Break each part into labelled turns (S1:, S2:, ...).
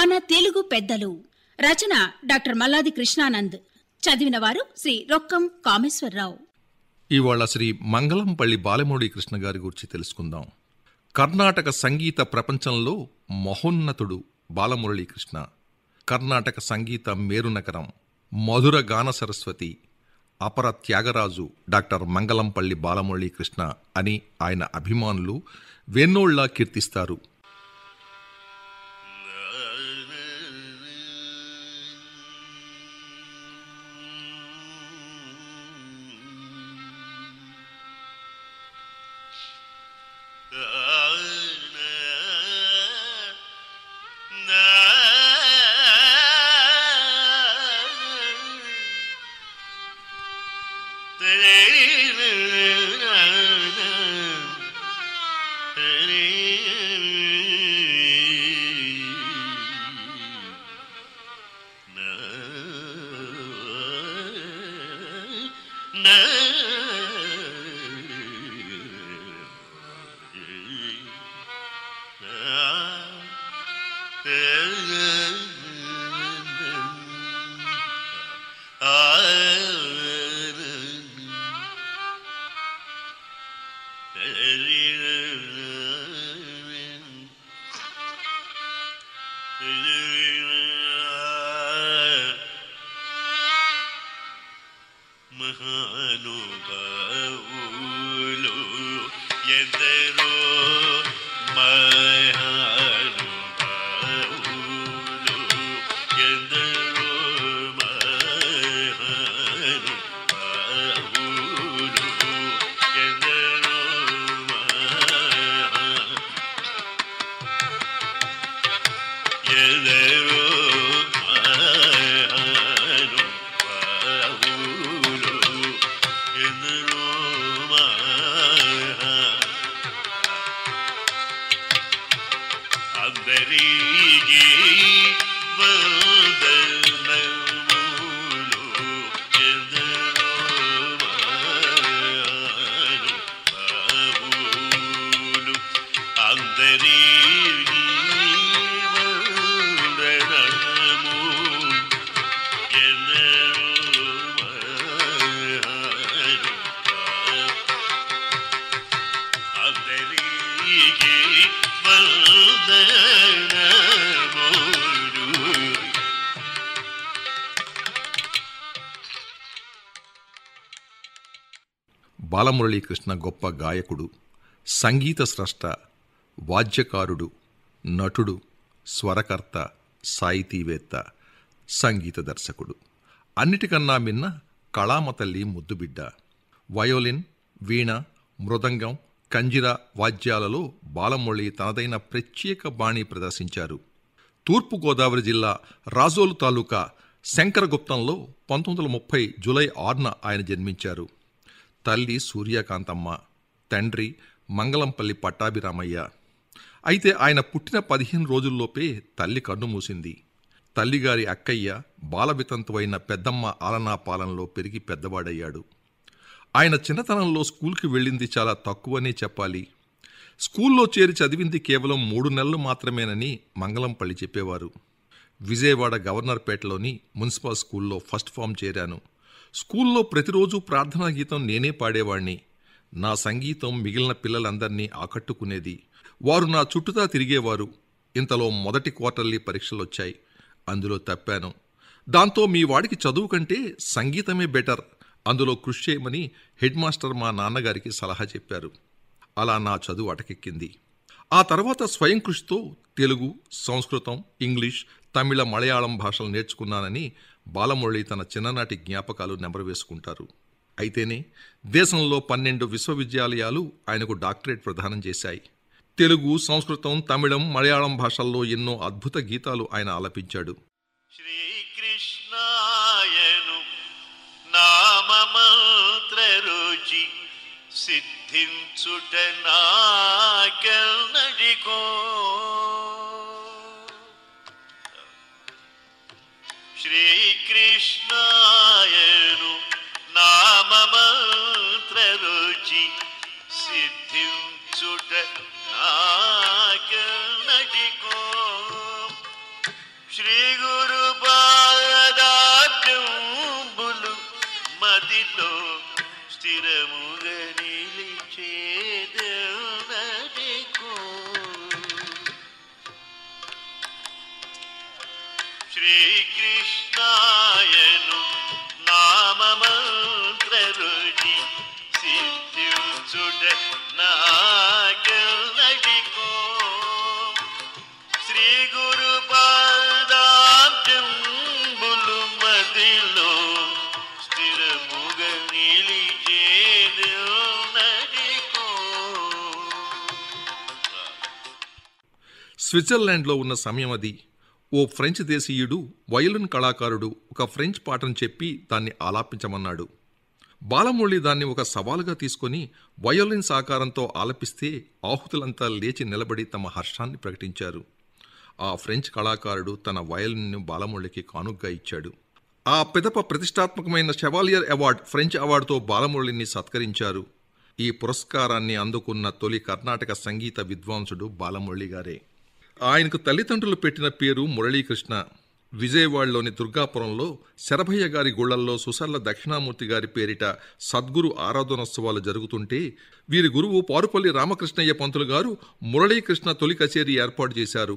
S1: మన తెలుగు పెద్దలు. రచన డాక్టర్ మల్లాది కృష్ణానంద్. చదివినవారు శ్రీ రొక్కం కామేశ్వరరావు.
S2: ఇవాళ శ్రీ మంగళంపల్లి బాలమురళీ కృష్ణ గారి గురించి తెలుసుకుందాం. కర్ణాటక సంగీత ప్రపంచంలో మహోన్నతుడు బాలమురళీ కృష్ణ. కర్ణాటక సంగీత మేరునగరం, మధుర గాన సరస్వతి, అపర త్యాగరాజు డాక్టర్ మంగళంపల్లి బాలమురళీ కృష్ణ అని ఆయన అభిమానులు వెన్నోళ్లా కీర్తిస్తారు. బాలమురళీ కృష్ణ గొప్ప గాయకుడు, సంగీత స్రష్ట, వాద్యకారుడు, నటుడు, స్వరకర్త, సాహితీవేత్త, సంగీత దర్శకుడు. అన్నిటికన్నా మిన్న కళామతల్లి ముద్దుబిడ్డ. వయోలిన్, వీణ, మృదంగం, కంజిరా వాద్యాలలో బాలమురళి తనదైన ప్రత్యేక బాణి ప్రదర్శించారు. తూర్పుగోదావరి జిల్లా రాజోలు తాలూకా శంకరగుప్తంలో 1930 జూలై 6న ఆయన జన్మించారు. తల్లి సూర్యకాంతమ్మ, తండ్రి మంగళంపల్లి పట్టాభిరామయ్య. అయితే ఆయన పుట్టిన 15 రోజుల్లోపే తల్లి కన్నుమూసింది. తల్లిగారి అక్కయ్య బాలవితంతువైన పెద్దమ్మ ఆలనా పాలనలో పెరిగి పెద్దవాడయ్యాడు. ఆయన చిన్నతనంలో స్కూల్కి వెళ్ళింది చాలా తక్కువనే చెప్పాలి. స్కూల్లో చేరి చదివింది కేవలం 3 నెలలు మాత్రమేనని మంగళంపల్లి చెప్పేవారు. విజయవాడ గవర్నర్పేటలోని మున్సిపల్ స్కూల్లో ఫస్ట్ ఫామ్ చేరాను. స్కూల్లో ప్రతిరోజు ప్రార్థనా గీతం నేనే పాడేవాణ్ణి. నా సంగీతం మిగిలిన పిల్లలందరినీ ఆకట్టుకునేది. వారు నా చుట్టూతా తిరిగేవారు. ఇంతలో మొదటి క్వార్టర్లీ పరీక్షలొచ్చాయి. అందులో తప్పాను. దాంతో మీ వాడికి చదువు కంటే సంగీతమే బెటర్, అందులో కృషి చేయమని హెడ్ మాస్టర్ మా నాన్నగారికి సలహా చెప్పారు. అలా నా చదువు అటకెక్కింది. ఆ తర్వాత స్వయం కృషితో తెలుగు, సంస్కృతం, ఇంగ్లీష్, తమిళ, మలయాళం భాషలు నేర్చుకున్నానని బాలమురళి తన చిన్ననాటి జ్ఞాపకాలు నెమరవేసుకుంటారు. అయితేనే దేశంలో 12 విశ్వవిద్యాలయాలు ఆయనకు డాక్టరేట్ ప్రదానం చేశాయి. తెలుగు, సంస్కృతం, తమిళం, మలయాళం భాషల్లో ఎన్నో అద్భుత గీతాలు ఆయన ఆలపించాడు.
S3: శ్రీకృష్ణాయను నామమంత్ర రుచి సిద్ధించుట నాకెన్నడికో. శ్రీకృష్ణాయను నామమంత్ర రుచి సిద్ధించుట నాకెన్నడికో. స్థిరముగా నిలిచేదెన్నటికో. శ్రీకృష్ణాయను నామమంత్ర రుచి సిద్ధించుట నాకెన్నటికో. శ్రీ గురు పాదాబ్జంబులు మదిలో స్థిరముగా నిలిచేదెన్నటికో.
S2: స్విట్జర్లాండ్లో ఉన్న సమయం అది. ఓ ఫ్రెంచ్ దేశీయుడు వయలిన్ కళాకారుడు ఒక ఫ్రెంచ్ పాటను చెప్పి దాన్ని ఆలాపించమన్నాడు. బాలమురళి దాన్ని ఒక సవాలుగా తీసుకొని వయోలిన్ సాకారంతో ఆలపిస్తే ఆహుతులంతా లేచి నిలబడి తమ హర్షాన్ని ప్రకటించారు. ఆ ఫ్రెంచ్ కళాకారుడు తన వయలిన్ను బాలమురళికి కానుగ్గా ఇచ్చాడు. ఆ పిదప ప్రతిష్టాత్మకమైన షెవాలియర్ అవార్డ్ ఫ్రెంచ్ అవార్డుతో బాలమురళిని సత్కరించారు. ఈ పురస్కారాన్ని అందుకున్న తొలి కర్ణాటక సంగీత విద్వాంసుడు బాలమురళి గారే. ఆయనకు తల్లిదండ్రులు పెట్టిన పేరు మురళీకృష్ణ. విజయవాడలోని దుర్గాపురంలో శరభయ్య గారి గుళ్లల్లో సుసర్ల దక్షిణామూర్తి గారి పేరిట సద్గురు ఆరాధనోత్సవాలు జరుగుతుంటే వీరి గురువు పారుపల్లి రామకృష్ణయ్య పంతులు గారు మురళీకృష్ణ తొలి కచేరీ ఏర్పాటు చేశారు.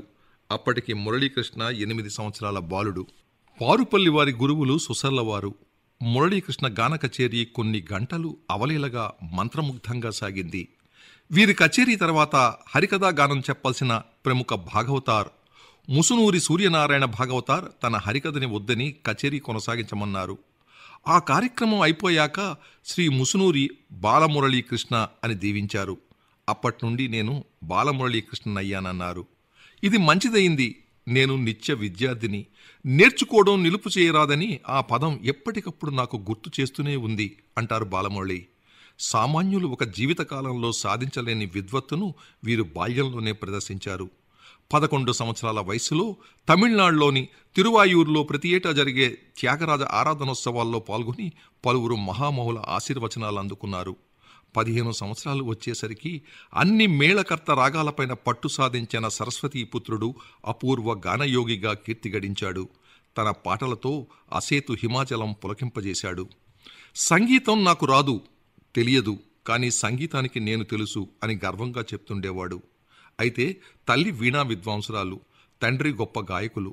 S2: అప్పటికి మురళీకృష్ణ 8 సంవత్సరాల బాలుడు. పారుపల్లి వారి గురువులు సుసర్లవారు. మురళీకృష్ణ గాన కచేరీ కొన్ని గంటలు అవలీలగా మంత్రముగ్ధంగా సాగింది. వీరి కచేరీ తర్వాత హరికథా గానం చెప్పాల్సిన ప్రముఖ భాగవతార్ ముసునూరి సూర్యనారాయణ భాగవతార్ తన హరికథని వద్దని కచేరీ కొనసాగించమన్నారు. ఆ కార్యక్రమం అయిపోయాక శ్రీ ముసునూరి బాలమురళీకృష్ణ అని దీవించారు. అప్పట్నుండి నేను బాలమురళీకృష్ణనయ్యానన్నారు. ఇది మంచిదయింది. నేను నిత్య విద్యార్థిని. నేర్చుకోవడం నిలుపు చేయరాదని ఆ పదం ఎప్పటికప్పుడు నాకు గుర్తు చేస్తూనే ఉంది అంటారు బాలమురళి. సామాన్యులు ఒక జీవితకాలంలో సాధించలేని విద్వత్తును వీరు బాల్యంలోనే ప్రదర్శించారు. 11 సంవత్సరాల వయసులో తమిళనాడులోని తిరువాయూరులో ప్రతి ఏటా జరిగే త్యాగరాజ ఆరాధనోత్సవాల్లో పాల్గొని పలువురు మహామహుల ఆశీర్వచనాలు అందుకున్నారు. 15 సంవత్సరాలు వచ్చేసరికి అన్ని మేళకర్త రాగాలపైన పట్టు సాధించిన సరస్వతీపుత్రుడు అపూర్వ గానయోగిగా కీర్తి గడించాడు. తన పాటలతో అసేతు హిమాచలం పులకింపజేశాడు. సంగీతం నాకు రాదు, తెలియదు, కానీ సంగీతానికి నేను తెలుసు అని గర్వంగా చెప్తుండేవాడు. అయితే తల్లి వీణా విద్వాంసురాలు, తండ్రి గొప్ప గాయకులు.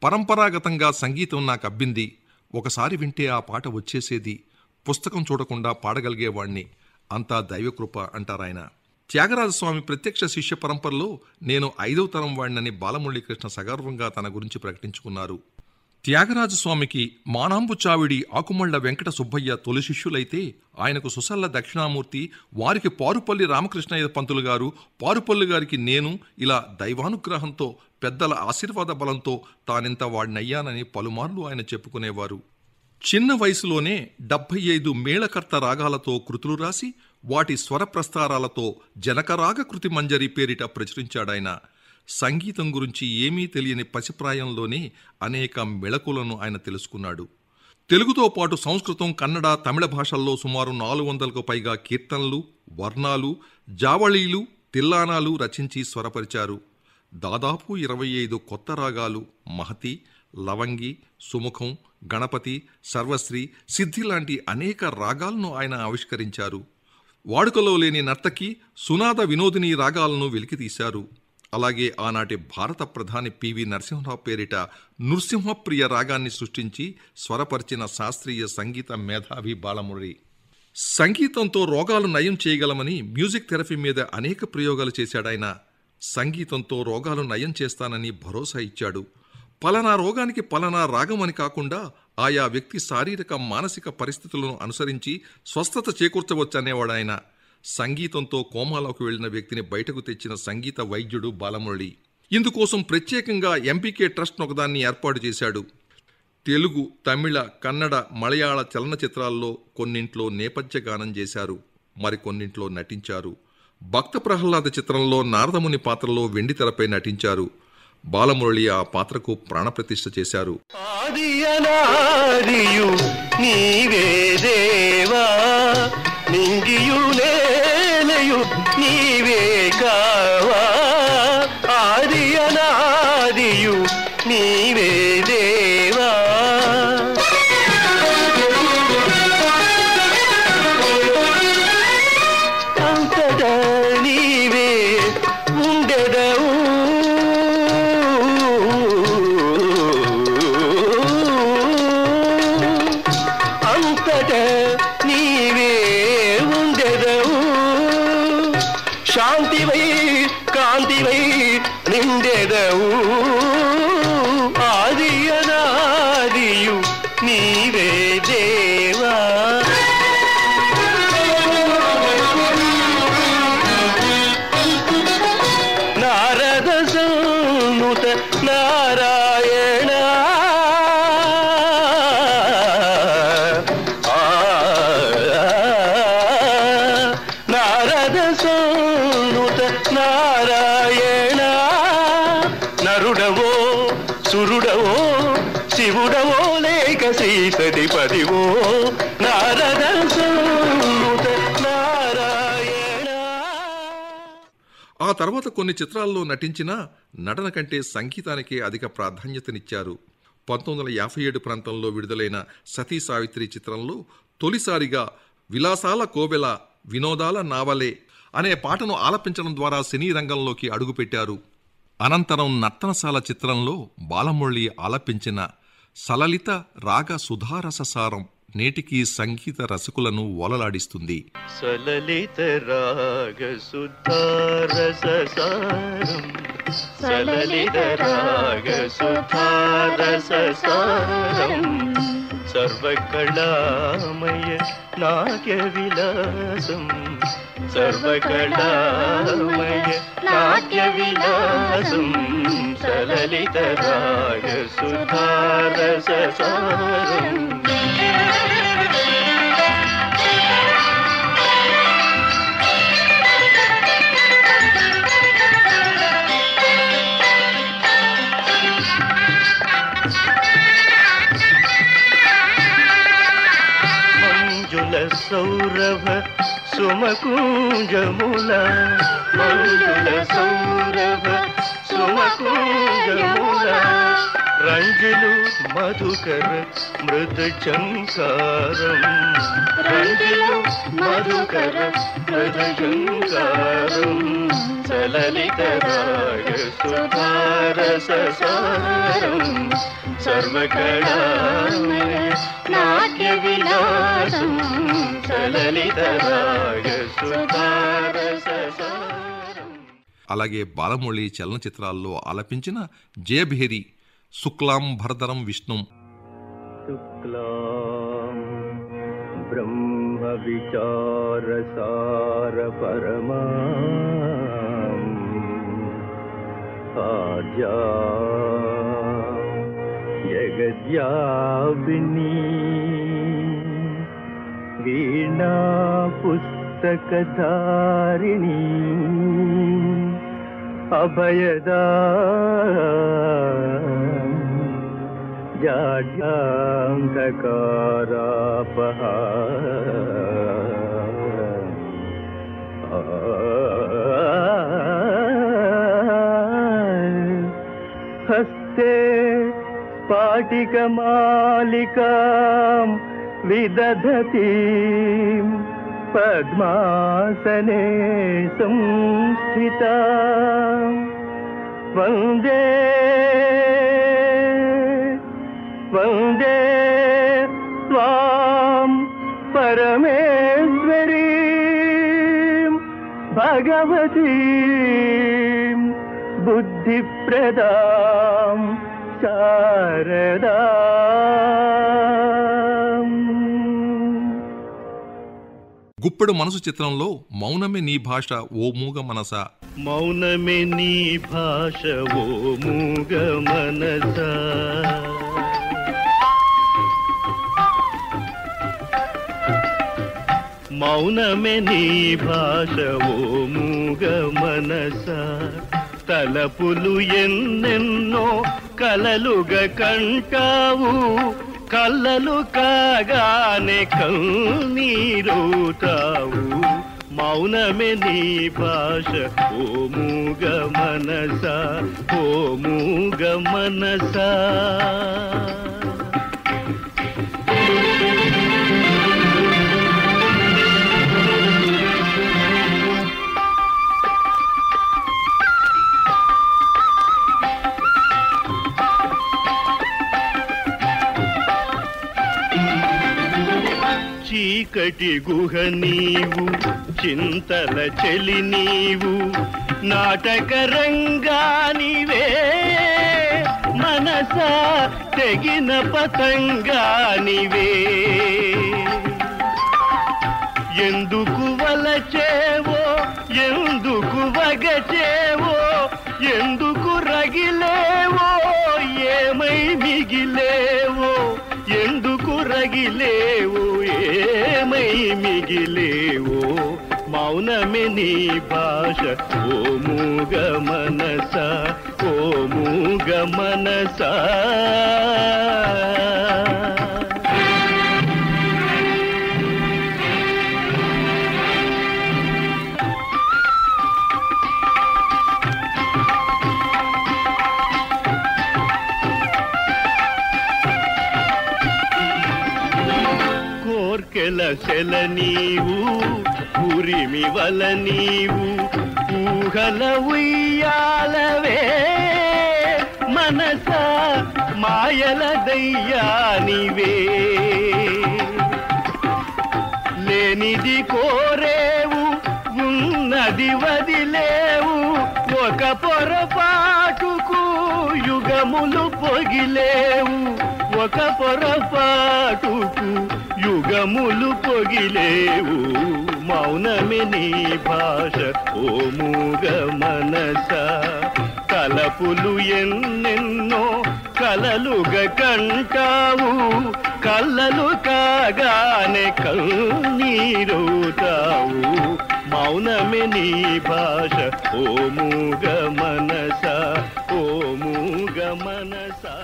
S2: పరంపరాగతంగా సంగీతం నాకు అబ్బింది. ఒకసారి వింటే ఆ పాట వచ్చేసేది. పుస్తకం చూడకుండా పాడగలిగేవాణ్ణి. అంతా దైవకృప అంటారాయన. త్యాగరాజస్వామి ప్రత్యక్ష శిష్య పరంపరలో నేను 5వ తరం వాడినని బాలమురళీకృష్ణ సగర్వంగా తన గురించి ప్రకటించుకున్నారు. త్యాగరాజస్వామికి మానాంబు చావిడి ఆకుమళ్ల వెంకట సుబ్బయ్య తొలి శిష్యులైతే ఆయనకు సుసల్ల దక్షిణామూర్తి, వారికి పారుపల్లి రామకృష్ణయ్య పంతులు గారు, పారుపల్లి గారికి నేను, ఇలా దైవానుగ్రహంతో పెద్దల ఆశీర్వాద బలంతో తానింత వాడినయ్యానని పలుమార్లు ఆయన చెప్పుకునేవారు. చిన్న వయసులోనే 75 మేళకర్త రాగాలతో కృతులు రాసి వాటి స్వర ప్రస్తారాలతో జనకరాగ కృతి మంజరి పేరిట ప్రచురించాడాయన. సంగీతం గురించి ఏమీ తెలియని పసిప్రాయంలోనే అనేక మెళకులను ఆయన తెలుసుకున్నాడు. తెలుగుతో పాటు సంస్కృతం, కన్నడ, తమిళ భాషల్లో సుమారు 400కు పైగా కీర్తనలు, వర్ణాలు, జావళీలు, తిల్లానాలు రచించి స్వరపరిచారు. దాదాపు 25 కొత్త రాగాలు మహతి, లవంగి, సుముఖం, గణపతి, సర్వశ్రీ, సిద్ధి లాంటి అనేక రాగాలను ఆయన ఆవిష్కరించారు. వాడుకలో లేని నర్తకి, సునాద వినోదిని రాగాలను వెలికితీశారు. అలాగే ఆనాటి భారత ప్రధాని పివి నరసింహరావు పేరిట నృసింహప్రియ రాగాన్ని సృష్టించి స్వరపరిచిన శాస్త్రీయ సంగీత మేధావి బాలమురళి. సంగీతంతో రోగాలు నయం చేయగలమని మ్యూజిక్ థెరపీ మీద అనేక ప్రయోగాలు చేశాడాయన. సంగీతంతో రోగాలు నయం చేస్తానని భరోసా ఇచ్చాడు. పలానా రోగానికి పలానా రాగం అని కాకుండా ఆయా వ్యక్తి శారీరక మానసిక పరిస్థితులను అనుసరించి స్వస్థత చేకూర్చవచ్చనేవాడాయన. సంగీతంతో కోమాలోకి వెళ్లిన వ్యక్తిని బయటకు తెచ్చిన సంగీత వైద్యుడు బాలమురళి. ఇందుకోసం ప్రత్యేకంగా ఎంపీకే ట్రస్ట్ ఒకదాన్ని ఏర్పాటు చేశాడు. తెలుగు, తమిళ, కన్నడ, మలయాళ చలనచిత్రాల్లో కొన్నింట్లో నేపథ్య గానం చేశారు, మరికొన్నింట్లో నటించారు. భక్త ప్రహ్లాద చిత్రంలో నారదముని పాత్రలో వెండితెరపై నటించారు. బాలమురళి ఆ పాత్రకు ప్రాణప్రతిష్ఠ చేశారు.
S3: నీవే దేవా. నారద సన్నుత నారాయణ నారద సన్నుత నారాయణ నరుడవో సురుడవో శివుడవో లేక శ్రీసతిపదివో నారద సన్నుత నారాయణ.
S2: ఆ తర్వాత కొన్ని చిత్రాల్లో నటించిన నటన కంటే సంగీతానికే అధిక ప్రాధాన్యతనిచ్చారు. 1957 ప్రాంతంలో విడుదలైన సతీ సావిత్రి చిత్రంలో తొలిసారిగా విలాసాల కోవెల వినోదాల నావలే అనే పాటను ఆలపించడం ద్వారా సినీ రంగంలోకి అడుగుపెట్టారు. అనంతరం నర్తనశాల చిత్రంలో బాలమురళి ఆలపించిన సలలిత రాగ సుధారససారం నేటికి సంగీత రసికులను ఓలలాడిస్తుంది.
S3: సలలిత రాగ సుధారససారం సలలిత రాగ సుధారససారం సర్వకళామయ నాట్య విలాసం సర్వకళామయ నాట్య విలాసం సలలిత రాగ సుధారససారం. సౌరభ సుమకుంజముల మంజుల సౌరభ సుమకుంజముల రంజులు మధుకర మృద చంకారం రంజులు మధుకర మృద చంకారం సలలిత రాగ సుధారససారం సర్వకళామయ నాట్య విలాసం సలలిత రాగ సుధారససారం.
S2: అలాగే బాలమురళి చలనచిత్రాల్లో ఆలపించిన జయభేరి శుక్లాం భరధరం విష్ణుం
S3: శుక్లాం బ్రహ్మ విచారసార పరమాం ఆద్యా జగద్వ్యాపినీ వీణా పుస్తకధారిణీ అభయదా జాడ్యాంధకారాపహా హస్తే స్ఫాటికమాలికాం విదధతీం పద్మాసనే సంస్థితాం వందే వందే త్వాం పరమేశ్వరీం భగవతీం బుద్ధిప్రదాం శారదాం.
S2: గుప్పెడు మనసు చిత్రంలో మౌనమే నీ భాష ఓ మూగ మనస
S3: మౌనమే నీ భాష ఓ మూగ మనస మౌనమే నీ భాష ఓ మూగ మనస తలపులు ఎన్నెన్నో కలలుగా కంటావు కళ్ళలు కాగానే కన్నీరవుతావు మౌనమే నీ భాష ఓ మూగ మనస ఓ మూగ మనస. చీకటి గుహ నీవు చింతల చెలి నీవు నాటక రంగానివే మన మనసా తెగిన పతంగానివే. ఎందుకు వలచేవో ఎందుకు వగచేవో ఎందుకు రగిలేవో ఏమై మిగిలేవో ఎందుకు రగిలేవో ఏమై మిగిలేవో మౌనమే నీ భాష ఓ మూగ మనసా ఓ మూగ మనసా. కోర్కెల నీవు ఉరిమి వల నీవు ఊహల ఉయ్యాలవే మనసా మాయల దయ్యానివే. లేనిది కోరేవు ఉన్నది వదిలేవు ఒక పొరపాటుకు యుగములు పొగిలేవు ఒక పొరపాటుకు యుగములు పొగిలేవు మౌనమే నీ భాష ఓ మూగ మనసా. తలపులు ఎన్నెన్నో కలలుగా కంటావు కళ్ళలు కాగానే కన్నీరవుతావు మౌనమే నీ భాష ఓ మూగ మనసా ఓ మూగ మనసా.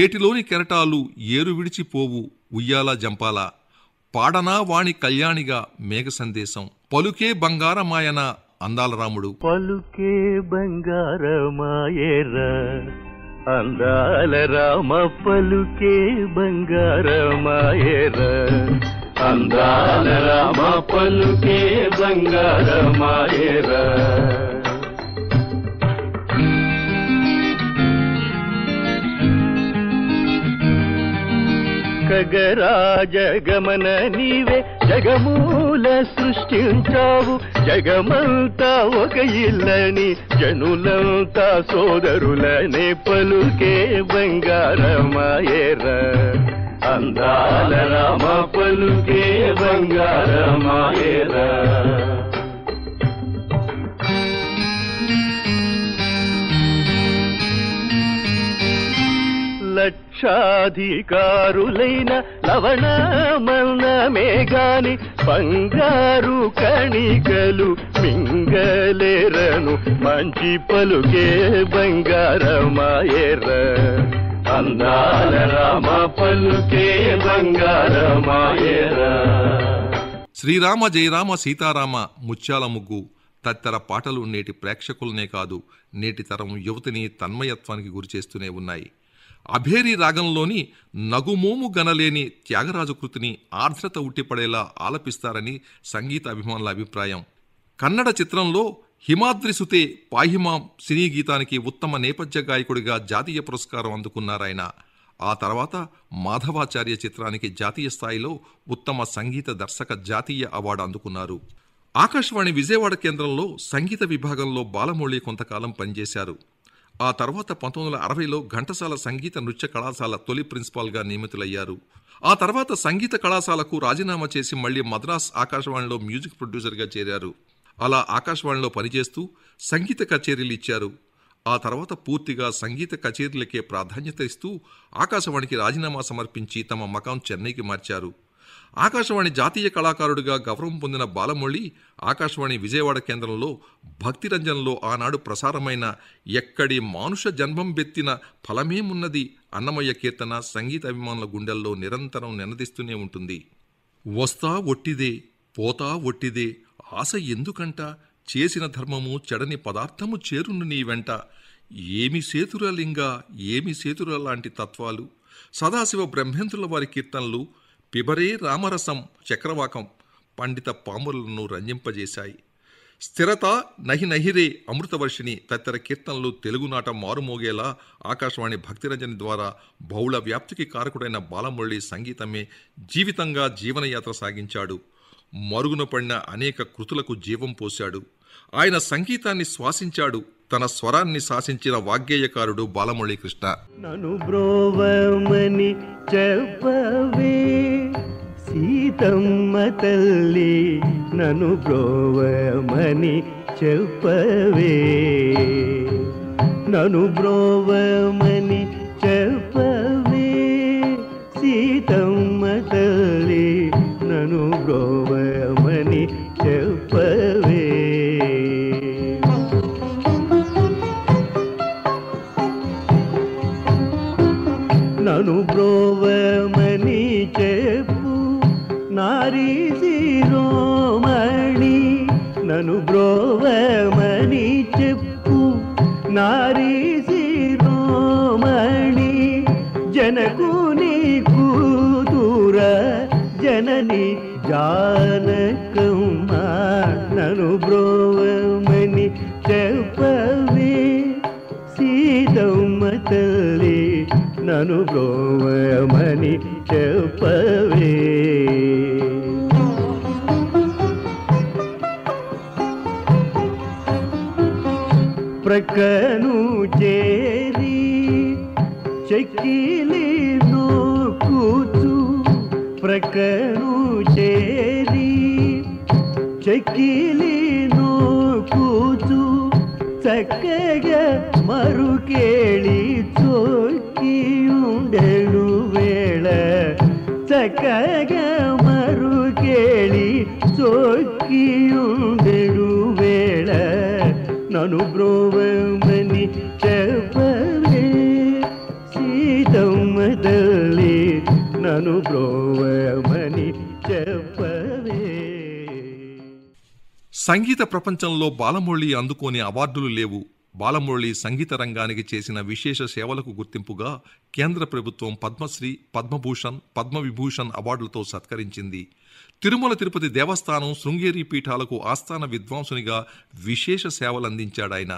S2: ఏటిలోని కెరటాలు ఏరు విడిచిపోవు ఉయ్యాల జంపాల పాడనా వాణి కళ్యాణిగా మేఘ సందేశం పలుకే బంగారమాయన అందాల రాముడు.
S3: పలుకే బంగారమాయేరా అందాల రామ పలుకే బంగారమాయేరా అందాల రామ పలుకే బంగారమాయేరా. ఖగరాజగమన నీవే జగమూల సృష్టించావు జగమంతా ఒక ఇల్లని జనులంతా సోదరులనే పలుకే బంగారమాయేరా అందాల రామ పలుకే బంగారమాయేరా. లక్షాధికారులైన లవణమన్నమే గాని బంగారు కణికలు మింగలేరను మంచి పలుకే బంగారమాయేరా అందాల రామ పలుకే బంగారమాయేరా.
S2: శ్రీరామ జయరామ సీతారామ ముత్యాల ముగ్గు తదితర పాటలు నేటి ప్రేక్షకులనే కాదు నేటి తరం యువతిని తన్మయత్వానికి గురిచేస్తూనే ఉన్నాయి. అభేరి రాగంలోని నగుమోము గనలేని త్యాగరాజు కృతిని ఆర్ద్రత ఉట్టిపడేలా ఆలపిస్తారని సంగీత అభిమానుల అభిప్రాయం. కన్నడ చిత్రంలో హిమాద్రిసుతే పాహిమాం సినీ గీతానికి ఉత్తమ నేపథ్య గాయకుడిగా జాతీయ పురస్కారం అందుకున్నారాయన. ఆ తర్వాత మాధవాచార్య చిత్రానికి జాతీయ స్థాయిలో ఉత్తమ సంగీత దర్శక జాతీయ అవార్డు అందుకున్నారు. ఆకాశవాణి విజయవాడ కేంద్రంలో సంగీత విభాగంలో బాలమురళి కొంతకాలం పనిచేశారు. ఆ తర్వాత 1960లో ఘంటసాల సంగీత నృత్య కళాశాల తొలి ప్రిన్సిపాల్గా నియమితులయ్యారు. ఆ తర్వాత సంగీత కళాశాలకు రాజీనామా చేసి మళ్లీ మద్రాస్ ఆకాశవాణిలో మ్యూజిక్ ప్రొడ్యూసర్గా చేరారు. అలా ఆకాశవాణిలో పనిచేస్తూ సంగీత కచేరీలు ఇచ్చారు. ఆ తర్వాత పూర్తిగా సంగీత కచేరీలకే ప్రాధాన్యత ఇస్తూ ఆకాశవాణికి రాజీనామా సమర్పించి తమ మకాం చెన్నైకి మార్చారు. ఆకాశవాణి జాతీయ కళాకారుడిగా గౌరవం పొందిన బాలమురళి ఆకాశవాణి విజయవాడ కేంద్రంలో భక్తిరంజన్లో ఆనాడు ప్రసారమైన ఎక్కడి మానుష జన్మం బెత్తిన ఫలమేమున్నది అన్నమయ్య కీర్తన సంగీత అభిమానుల గుండెల్లో నిరంతరం నెనదిస్తూనే ఉంటుంది. వస్తా ఒట్టిదే పోతా ఒట్టిదే ఆశ ఎందుకంట చేసిన ధర్మము చెడని పదార్థము చేరును నీ వెంట ఏమి సేతురలింగా ఏమి సేతుర లాంటి తత్వాలు సదాశివ బ్రహ్మేంద్రుల వారి కీర్తనలు పిబరే రామరసం చక్రవాకం పండిత పాములను రంజింపజేశాయి. స్థిరత నహి నహిరే అమృతవర్షిణి తదితర కీర్తనలు తెలుగునాట మారుమోగేలా ఆకాశవాణి భక్తిరంజని ద్వారా బహుళ వ్యాప్తికి కారకుడైన బాలమురళి సంగీతమే జీవితంగా జీవనయాత్ర సాగించాడు. మరుగున పడిన అనేక కృతులకు జీవం పోశాడు. ఆయన సంగీతాన్ని శ్వాసించాడు, తన స్వరాన్ని శాసించిన వాగ్గేయకారుడు బాలమురళీకృష్ణ.
S3: నను బ్రోవమని చెప్పవే సీతమ్మ తల్లి, నను బ్రోవమని చెప్పవే, నను బ్రోవమని చెప్పవే సీతమ్మ తల్లి, నను బ్రోవమని చెప్పవే. నను బ్రోవమని చెప్పు నారీ శిరోమణి, నను బ్రోవమని చెప్పు నారీ శిరోమణి, జనకుని కూతుర జనని జానకమ్మ, నను బ్రోవమని చెప్పవే సీతమ్మ తల్లి, నను బ్రోవమని చెప్పవే. ప్రక్కను చేరి చెక్కిలి నోకుచు, ప్రక్కను చేరి చెక్కిలి నోకుచు, చక్కగా మరుకేళి చోకియుండెడు వేళ, చక్కగా మరుకేళి చోకియుండెడు వేళ, నను బ్రోవమని చెప్పవే సీతమ్మ తల్లి, నను బ్రోవమని చెప్పవే.
S2: సంగీత ప్రపంచంలో బాలమురళి అందుకోని అవార్డులు లేవు. బాలమురళి సంగీత రంగానికి చేసిన విశేష సేవలకు గుర్తింపుగా కేంద్ర ప్రభుత్వం పద్మశ్రీ, పద్మభూషణ్, పద్మవిభూషణ్ అవార్డులతో సత్కరించింది. తిరుమల తిరుపతి దేవస్థానం, శృంగేరి పీఠాలకు ఆస్థాన విద్వాంసునిగా విశేష సేవలందించాడాయన.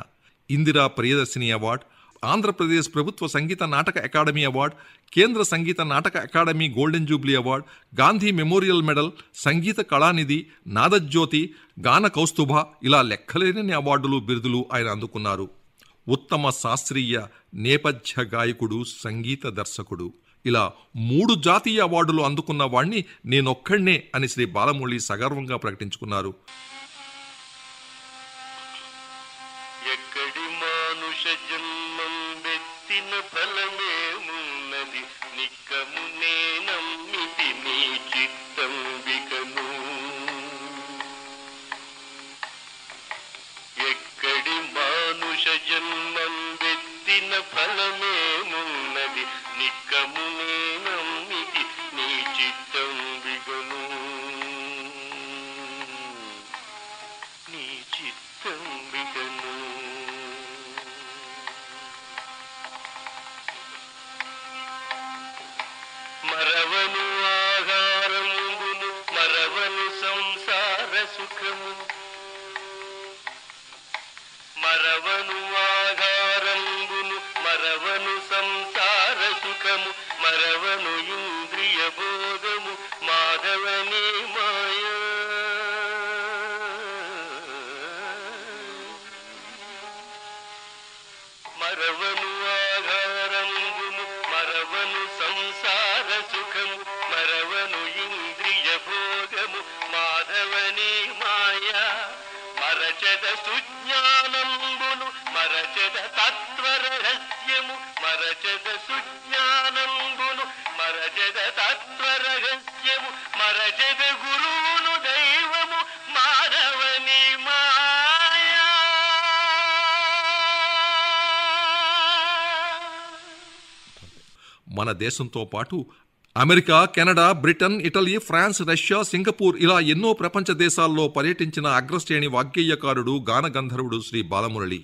S2: ఇందిరా ప్రియదర్శిని అవార్డు, ఆంధ్రప్రదేశ్ ప్రభుత్వ సంగీత నాటక అకాడమీ అవార్డు, కేంద్ర Sangeetha Nataka academy golden jubilee award, Gandhi memorial medal, Sangeetha Kalanidhi, Nadajyothi, Gana Kaustubha, ఇలా లెక్కలేనన్ని అవార్డులు, బిరుదులు ఆయన అందుకున్నారు. ఉత్తమ శాస్త్రీయ నేపథ్య గాయకుడు, సంగీత దర్శకుడు, ఇలా 3 జాతీయ అవార్డులు అందుకున్న వాణ్ణి నేనొక్కడ్నే అని శ్రీ బాలమురళి సగర్వంగా ప్రకటించుకున్నారు.
S3: ఎక్కడి మానుష జన్మం వెత్తిన ఫలమేమున్నది, నిక్కమునే నమ్మితి నీ చిత్తం వికను. ఎక్కడి మానుష జన్మం వెత్తిన ఫలమేమున్నది, నిక్కమునే నమ్మితి నీ చిత్తం వికను, నీ చిత్తం వికను. మరవను ఆహారమును మరవను సంసార సుఖము, మరవను ఆహారమును మరవను సంసార సుఖము, మరవను ఇంద్రియ భోగము మాధవనే మాయా. మరవను ఆహారమును మరవను సంసార సుఖము, మరవను ఇంద్రియ భోగము మాధవనే మాయా. మరచద సుజ్ఞానంబును మరచద తత్వరహస్యము, మరచద సుజ్ఞానంబును మరచద తత్వరహస్యము, మరచద గురువును దైవము మాధవని మాయా.
S2: మన దేశంతో పాటు America, Canada, Britain, Italy, France, Russia, Singapore ఇలా ఎన్నో ప్రపంచ దేశాల్లో పర్యటించిన అగ్రశ్రేణి వాగ్గేయకారుడు, గానగంధర్వుడు శ్రీ బాలమురళి.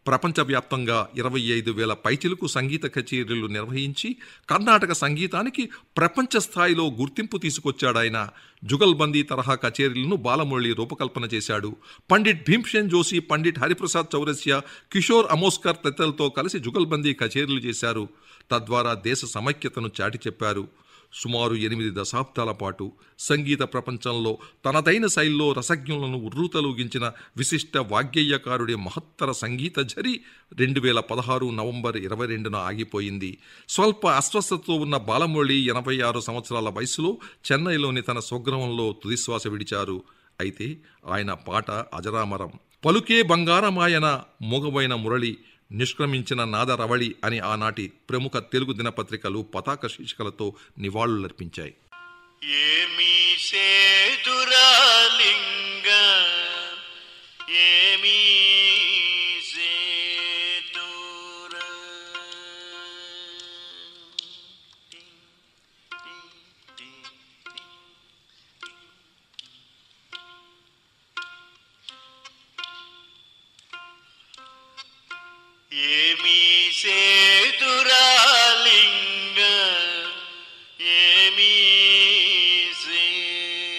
S2: ప్రపంచవ్యాప్తంగా 25,000 పైచిలుకు సంగీత కచేరీలు నిర్వహించి కర్ణాటక సంగీతానికి ప్రపంచ స్థాయిలో గుర్తింపు తీసుకొచ్చాడాయన. జుగల్బందీ తరహా కచేరీలను బాలమురళి రూపకల్పన చేశాడు. పండిట్ భీమ్సేన్ జోషి, పండిట్ హరిప్రసాద్ చౌరసియా, కిషోర్ అమోస్కర్ తదితరులతో కలిసి జుగల్బందీ కచేరీలు చేశారు. తద్వారా దేశ సమైక్యతను చాటి చెప్పారు. సుమారు 8 దశాబ్దాల పాటు సంగీత ప్రపంచంలో తనదైన శైలిలో రసజ్ఞులను ఉర్రూతలూగించిన విశిష్ట వాగ్గేయకారుడి మహత్తర సంగీత ఝరి 2016 నవంబర్ 22న ఆగిపోయింది. స్వల్ప అస్వస్థతతో ఉన్న బాలమురళి 86 సంవత్సరాల వయసులో చెన్నైలోని తన స్వగృహంలో తుదిశ్వాస విడిచారు. అయితే ఆయన పాట అజరామరం. పలుకే బంగారమాయన మూగవైన మురళి, నిష్క్రమించిన నాదరవళి అని ఆనాటి ప్రముఖ తెలుగు దినపత్రికలు పతాక శీర్షికలతో నివాళులర్పించాయి.
S3: ఏమీ సేతురాలింగ ఏమీ సేతురా ఏమీ సేతురాలింగ ఏమీ సేతురా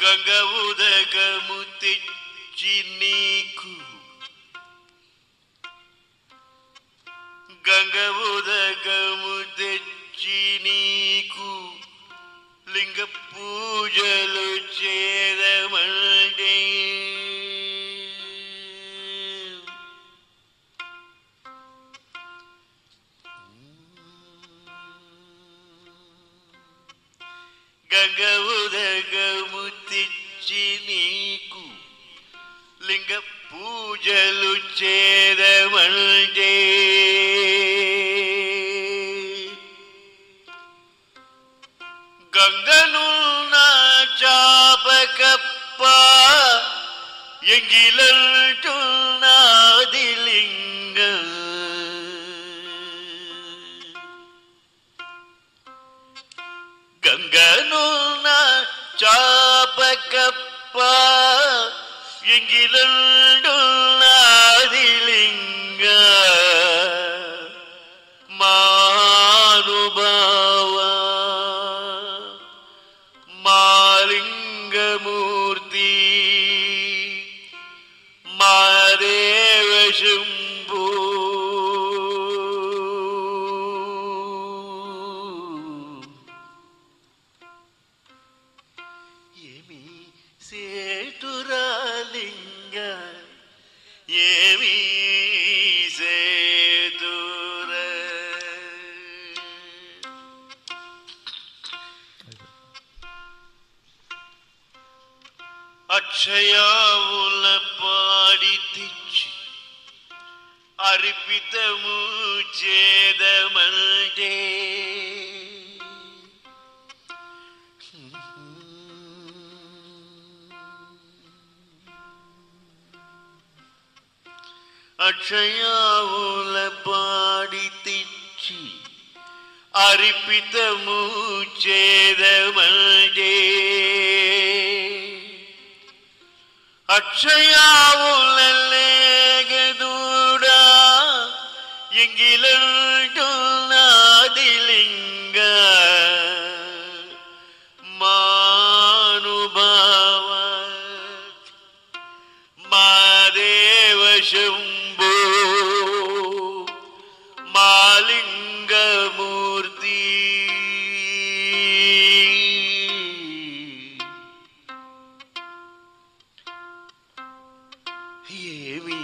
S3: గంగ ఉదకము తెచ్చి నీకు గంగ ఉదకము తెచ్చి నీకు లింగ పూజలు చేరమంటే గంగ ఉదకము తెచ్చి నీకు లింగ పూజలు చేరమంటే గంగను నా చాపకప్ప ఎంగిలంటున్నది లింగం గంగను నా చాపకప్ప ఎంగిలంటున్నది లింగ మానుభావ మాలింగమూర్తి మాదేవ శంభో ఏమీ సేతురాలింగ ఏమీ సేతురా అక్షయావుల పాడి తెచ్చి అర్పితము చేదమంటే అక్షయావుల పాడి తెచ్చి అర్పితము చేదమంటే అక్షయావులలేగదూడా ఎంగిలంటున్నది లింగ మానుభావ మాదేవ శంభో మాలింగమూర్తి ఏమీ